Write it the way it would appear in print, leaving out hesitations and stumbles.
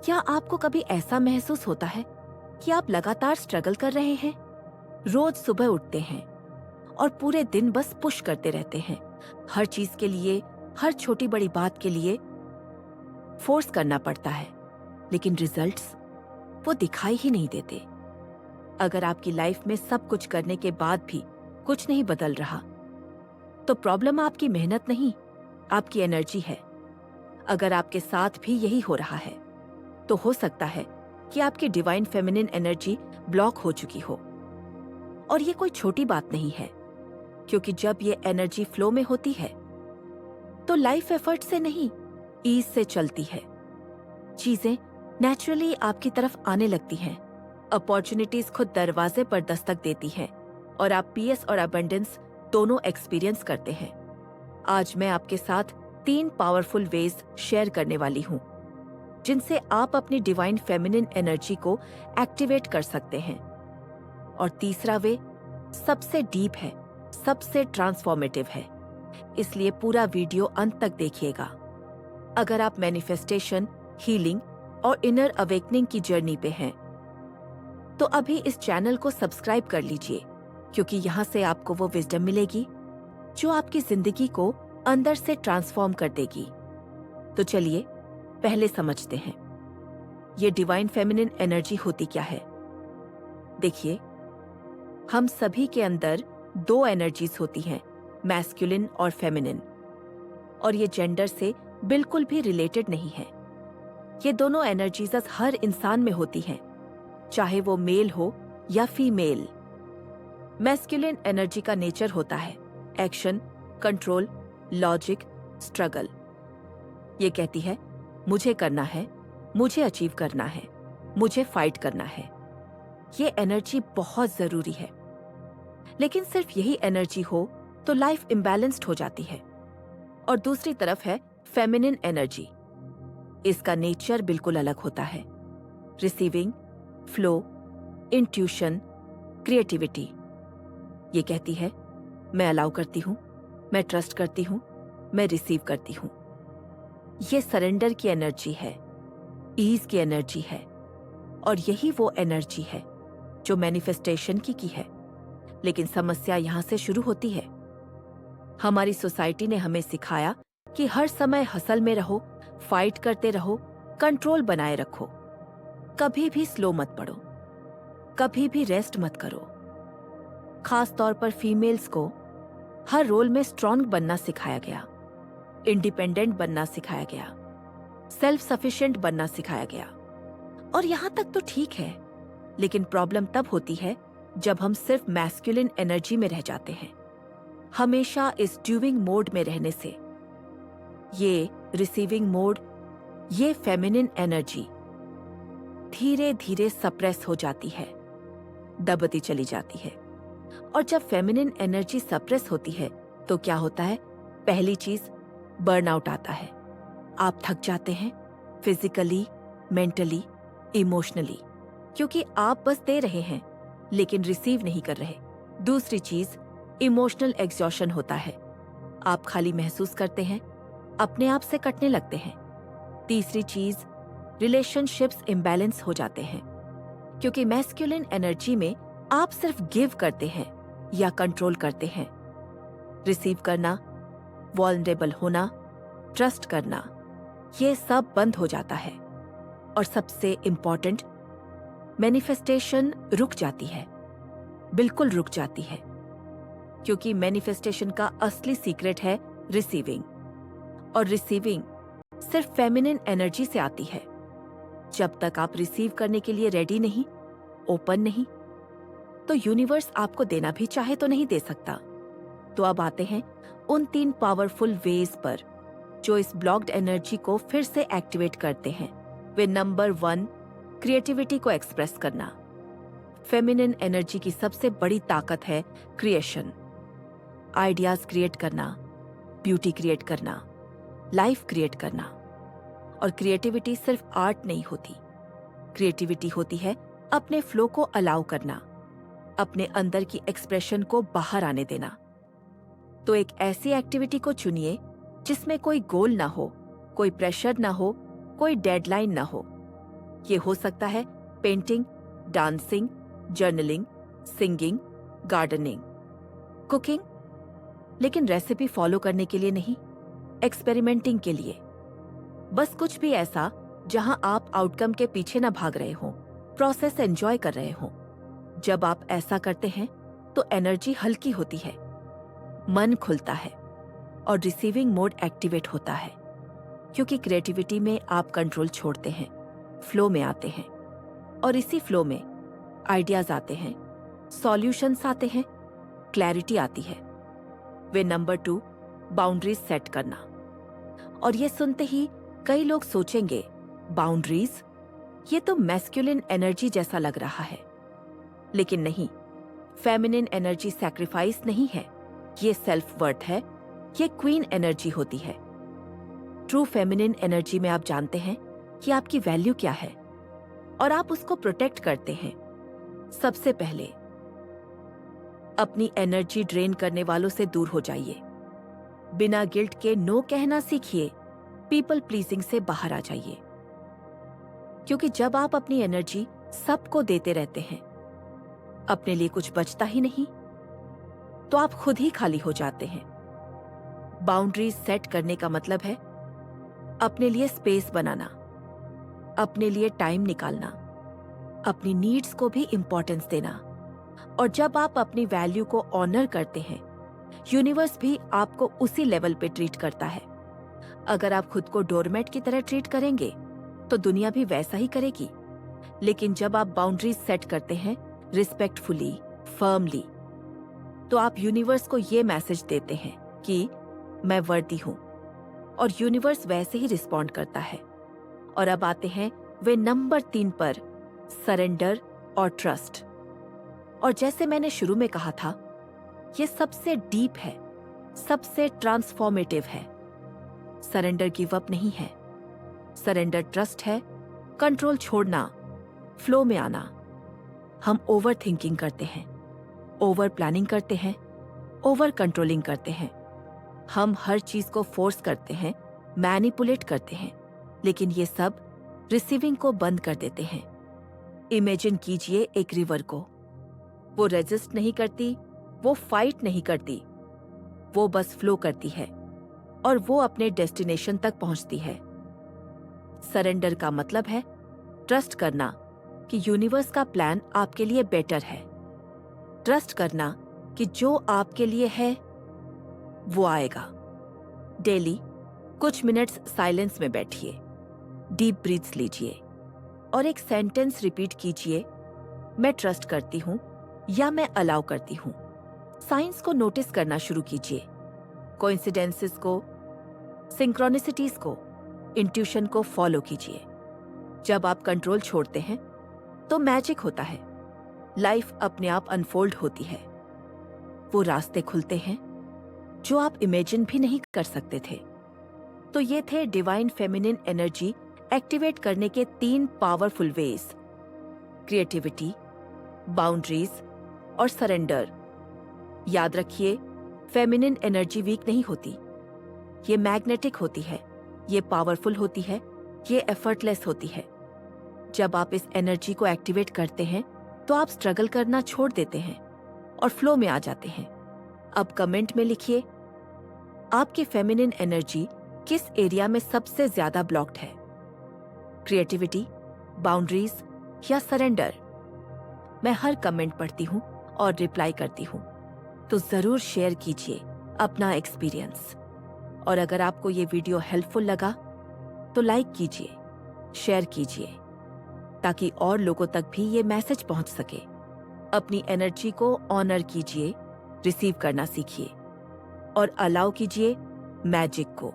क्या आपको कभी ऐसा महसूस होता है कि आप लगातार स्ट्रगल कर रहे हैं? रोज सुबह उठते हैं और पूरे दिन बस पुश करते रहते हैं, हर चीज के लिए, हर छोटी बड़ी बात के लिए फोर्स करना पड़ता है, लेकिन रिजल्ट्स वो दिखाई ही नहीं देते। अगर आपकी लाइफ में सब कुछ करने के बाद भी कुछ नहीं बदल रहा, तो प्रॉब्लम आपकी मेहनत नहीं, आपकी एनर्जी है। अगर आपके साथ भी यही हो रहा है, तो हो सकता है कि आपकी डिवाइन फेमिनिन एनर्जी ब्लॉक हो चुकी हो। और ये कोई छोटी बात नहीं है, क्योंकि जब ये एनर्जी फ्लो में होती है, तो लाइफ एफर्ट से नहीं, ईज से चलती है। चीजें नेचुरली आपकी तरफ आने लगती हैं, अपॉर्चुनिटीज खुद दरवाजे पर दस्तक देती हैं और आप पीस और अबंडेंस दोनों एक्सपीरियंस करते हैं। आज मैं आपके साथ 3 पावरफुल वेज शेयर करने वाली हूँ, जिनसे आप अपनी डिवाइन फेमिनिन एनर्जी को एक्टिवेट कर सकते हैं। और तीसरा वे सबसे डीप है, सबसे ट्रांसफॉर्मेटिव है, इसलिए पूरा वीडियो अंत तक देखिएगा। अगर आप मैनिफेस्टेशन, हीलिंग और इनर अवेकनिंग की जर्नी पे हैं, तो अभी इस चैनल को सब्सक्राइब कर लीजिए, क्योंकि यहाँ से आपको वो विजडम मिलेगी जो आपकी जिंदगी को अंदर से ट्रांसफॉर्म कर देगी। तो चलिए पहले समझते हैं, ये डिवाइन फेमिनिन एनर्जी होती क्या है। देखिए, हम सभी के अंदर 2 एनर्जीज होती हैं, मैस्कुलिन और फेमिनिन, और ये जेंडर से बिल्कुल भी रिलेटेड नहीं है। ये दोनों एनर्जीज हर इंसान में होती हैं, चाहे वो मेल हो या फीमेल। मैस्कुलिन एनर्जी का नेचर होता है एक्शन, कंट्रोल, लॉजिक, स्ट्रगल। ये कहती है मुझे करना है, मुझे अचीव करना है, मुझे फाइट करना है। ये एनर्जी बहुत जरूरी है, लेकिन सिर्फ यही एनर्जी हो तो लाइफ इम्बैलेंस्ड हो जाती है। और दूसरी तरफ है फेमिनिन एनर्जी। इसका नेचर बिल्कुल अलग होता है, रिसीविंग, फ्लो, इंट्यूशन, क्रिएटिविटी। ये कहती है मैं अलाउ करती हूँ, मैं ट्रस्ट करती हूँ, मैं रिसीव करती हूँ। ये सरेंडर की एनर्जी है, ईज की एनर्जी है, और यही वो एनर्जी है जो मैनिफेस्टेशन की है। लेकिन समस्या यहाँ से शुरू होती है। हमारी सोसाइटी ने हमें सिखाया कि हर समय हसल में रहो, फाइट करते रहो, कंट्रोल बनाए रखो, कभी भी स्लो मत पड़ो, कभी भी रेस्ट मत करो। खास तौर पर फीमेल्स को हर रोल में स्ट्रांग बनना सिखाया गया, इंडिपेंडेंट बनना सिखाया गया, सेल्फ सफिशिएंट बनना सिखाया गया। और यहां तक तो ठीक है, लेकिन प्रॉब्लम तब होती है जब हम सिर्फ मैस्कुलिन एनर्जी में रह जाते हैं, हमेशा इस ड्यूइंग मोड में रहने से। ये रिसीविंग मोड, ये फेमिनिन एनर्जी धीरे धीरे सप्रेस हो जाती है, दबती चली जाती है। और जब फेमिनिन एनर्जी सप्रेस होती है तो क्या होता है? पहली चीज, बर्नआउट आता है। आप थक जाते हैं, फिजिकली, मेंटली, इमोशनली, क्योंकि आप बस दे रहे हैं लेकिन रिसीव नहीं कर रहे। दूसरी चीज, इमोशनल एग्जॉशन होता है। आप खाली महसूस करते हैं, अपने आप से कटने लगते हैं। तीसरी चीज, रिलेशनशिप्स इम्बैलेंस हो जाते हैं, क्योंकि मैस्कुलिन एनर्जी में आप सिर्फ गिव करते हैं या कंट्रोल करते हैं। रिसीव करना, वल्नरेबल होना, ट्रस्ट करना, ये सब बंद हो जाता है। और सबसे इंपॉर्टेंट, मैनिफेस्टेशन रुक जाती है, बिल्कुल रुक जाती है, क्योंकि मैनिफेस्टेशन का असली सीक्रेट है रिसीविंग। और रिसीविंग सिर्फ फेमिनिन एनर्जी से आती है। जब तक आप रिसीव करने के लिए रेडी नहीं, ओपन नहीं, तो यूनिवर्स आपको देना भी चाहे तो नहीं दे सकता। तो अब आते हैं उन 3 पावरफुल वेज पर जो इस ब्लॉक्ड एनर्जी को फिर से एक्टिवेट करते हैं। वे नंबर 1, क्रिएटिविटी को एक्सप्रेस करना। फेमिनिन एनर्जी की सबसे बड़ी ताकत है क्रिएशन, आइडियाज क्रिएट करना, ब्यूटी क्रिएट करना, लाइफ क्रिएट करना। और क्रिएटिविटी सिर्फ आर्ट नहीं होती, क्रिएटिविटी होती है अपने फ्लो को अलाउ करना, अपने अंदर की एक्सप्रेशन को बाहर आने देना। तो एक ऐसी एक्टिविटी को चुनिए जिसमें कोई गोल ना हो, कोई प्रेशर ना हो, कोई डेडलाइन ना हो, ये हो सकता है painting, dancing, journaling, singing, gardening, cooking, लेकिन रेसिपी फॉलो करने के लिए नहीं, एक्सपेरिमेंटिंग के लिए। बस कुछ भी ऐसा जहां आप आउटकम के पीछे ना भाग रहे हो, प्रोसेस एंजॉय कर रहे हो। जब आप ऐसा करते हैं तो एनर्जी हल्की होती है, मन खुलता है और रिसीविंग मोड एक्टिवेट होता है, क्योंकि क्रिएटिविटी में आप कंट्रोल छोड़ते हैं, फ्लो में आते हैं, और इसी फ्लो में आइडियाज आते हैं, सॉल्यूशंस आते हैं, क्लैरिटी आती है। वे नंबर 2, बाउंड्रीज सेट करना। और ये सुनते ही कई लोग सोचेंगे, बाउंड्रीज, ये तो मैस्कुलिन एनर्जी जैसा लग रहा है। लेकिन नहीं, फेमिनिन एनर्जी सैक्रिफाइस नहीं है, ये सेल्फ वर्थ है, ये क्वीन एनर्जी होती है। ट्रू फेमिनिन एनर्जी में आप जानते हैं कि आपकी वैल्यू क्या है और आप उसको प्रोटेक्ट करते हैं। सबसे पहले अपनी एनर्जी ड्रेन करने वालों से दूर हो जाइए। बिना गिल्ट के नो कहना सीखिए, पीपल प्लीजिंग से बाहर आ जाइए। क्योंकि जब आप अपनी एनर्जी सबको देते रहते हैं, अपने लिए कुछ बचता ही नहीं, तो आप खुद ही खाली हो जाते हैं। बाउंड्रीज सेट करने का मतलब है अपने लिए स्पेस बनाना, अपने लिए टाइम निकालना, अपनी नीड्स को भी इंपॉर्टेंस देना। और जब आप अपनी वैल्यू को ऑनर करते हैं, यूनिवर्स भी आपको उसी लेवल पे ट्रीट करता है। अगर आप खुद को डोरमेट की तरह ट्रीट करेंगे तो दुनिया भी वैसा ही करेगी। लेकिन जब आप बाउंड्रीज सेट करते हैं रिस्पेक्टफुली, फर्मली, तो आप यूनिवर्स को ये मैसेज देते हैं कि मैं वर्दी हूं, और यूनिवर्स वैसे ही रिस्पॉन्ड करता है। और अब आते हैं वे नंबर 3 पर, सरेंडर और ट्रस्ट। और जैसे मैंने शुरू में कहा था, ये सबसे डीप है, सबसे ट्रांसफॉर्मेटिव है। सरेंडर गिव अप नहीं है, सरेंडर ट्रस्ट है, कंट्रोल छोड़ना, फ्लो में आना। हम ओवर थिंकिंग करते हैं, ओवर प्लानिंग करते हैं, ओवर कंट्रोलिंग करते हैं। हम हर चीज को फोर्स करते हैं, मैनिपुलेट करते हैं, लेकिन ये सब रिसीविंग को बंद कर देते हैं। इमेजिन कीजिए एक रिवर को, वो रेजिस्ट नहीं करती, वो फाइट नहीं करती, वो बस फ्लो करती है और वो अपने डेस्टिनेशन तक पहुंचती है। सरेंडर का मतलब है ट्रस्ट करना कि यूनिवर्स का प्लान आपके लिए बेटर है। ट्रस्ट करना कि जो आपके लिए है वो आएगा। डेली कुछ मिनट्स साइलेंस में बैठिए, डीप ब्रीथ्स लीजिए और एक सेंटेंस रिपीट कीजिए, मैं ट्रस्ट करती हूँ या मैं अलाउ करती हूँ। साइंस को नोटिस करना शुरू कीजिए, कोइंसिडेंसेस को, सिंक्रोनिसिटीज को, इंट्यूशन को फॉलो कीजिए। जब आप कंट्रोल छोड़ते हैं तो मैजिक होता है, लाइफ अपने आप अनफोल्ड होती है। वो रास्ते खुलते हैं जो आप इमेजिन भी नहीं कर सकते थे। तो ये थे डिवाइन फेमिनिन एनर्जी एक्टिवेट करने के 3 पावरफुल वेज: क्रिएटिविटी, बाउंड्रीज और सरेंडर। याद रखिए, फेमिनिन एनर्जी वीक नहीं होती, ये मैग्नेटिक होती है, ये पावरफुल होती है, ये एफर्टलेस होती है। जब आप इस एनर्जी को एक्टिवेट करते हैं तो आप स्ट्रगल करना छोड़ देते हैं और फ्लो में आ जाते हैं। अब कमेंट में लिखिए, आपकी फेमिनिन एनर्जी किस एरिया में सबसे ज्यादा ब्लॉक्ड है? क्रिएटिविटी, बाउंड्रीज या सरेंडर? मैं हर कमेंट पढ़ती हूँ और रिप्लाई करती हूँ, तो जरूर शेयर कीजिए अपना एक्सपीरियंस। और अगर आपको ये वीडियो हेल्पफुल लगा तो लाइक कीजिए, शेयर कीजिए, ताकि और लोगों तक भी ये मैसेज पहुंच सके। अपनी एनर्जी को ऑनर कीजिए, रिसीव करना सीखिए और अलाउ कीजिए मैजिक को।